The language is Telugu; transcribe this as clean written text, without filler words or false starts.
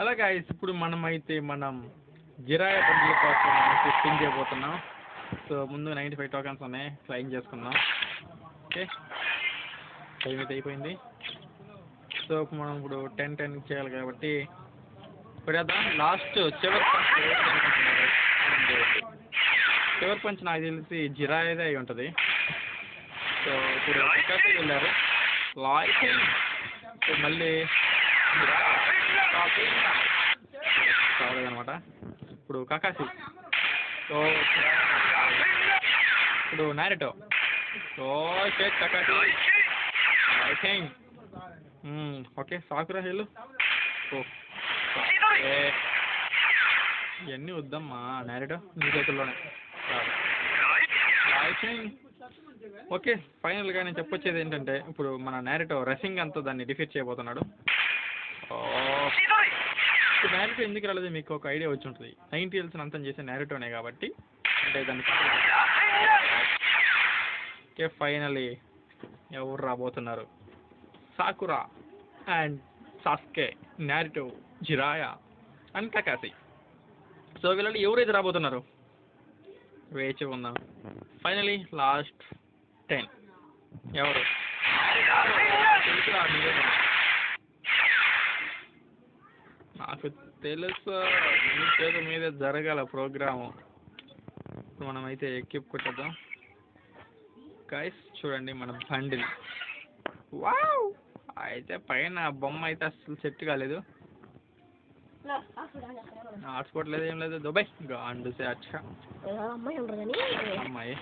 హలో గాయ్స్, ఇప్పుడు మనం జిరాయ బండ్ల కోసం స్పిన్ చేయబోతున్నాం. సో ముందు 95 టోకన్స్ ఉన్నాయి, క్లైమ్ చేసుకుందాం. ఓకే, టైం అయితే అయిపోయింది. సో మనం ఇప్పుడు 10 చేయాలి కాబట్టి ఇప్పుడేద్దాం. లాస్ట్ చివరి పంచ్ నాకు తెలిసి జిరాయదే అయి ఉంటుంది. సో ఇప్పుడు కకాసి వెళ్ళారు సో మళ్ళీ కాలేదనమాట. ఇప్పుడు కకాసి, సో ఇప్పుడు నారుటో, సో కకాసి ఓకే సాకురా హెల్లు. ఇవన్నీ వద్దమ్మా, నారుటో నీ చేతుల్లోనే. ఓకే, ఫైనల్గా నేను చెప్పొచ్చేది ఏంటంటే ఇప్పుడు మన నారుటో రసింగ్ అంతా దాన్ని డిఫీట్ చేయబోతున్నాడు. ఇప్పుడు నారుటో ఎందుకు రాలేదు మీకు ఒక ఐడియా వచ్చి ఉంటుంది. 90 ఇయర్స్ని అంతం చేసే నారుటోనే కాబట్టి, అంటే దాన్ని ఓకే ఫైనలీ ఎవరు రాబోతున్నారు? Sakura and Sasuke, Naruto, Jiraiya and Kakashi. So వీళ్ళని ఎవరైతే రాబోతున్నారు వేచి ఉందాం. ఫైనలీ లాస్ట్ 10 ఎవరు? నాకు తెలుసు మీ చేతి మీద జరగాల ప్రోగ్రాము. మనమైతే ఎక్కిప్ కొట్టేద్దాం గైస్. చూడండి మన బండిల్, వావ్! అయితే పైన బొమ్మ అయితే అసలు సెట్ కాలేదు, హాట్స్పాట్ లేదు, ఏం లేదు. దుబాయ్ గాండు సే అచ్చా అమ్మాయి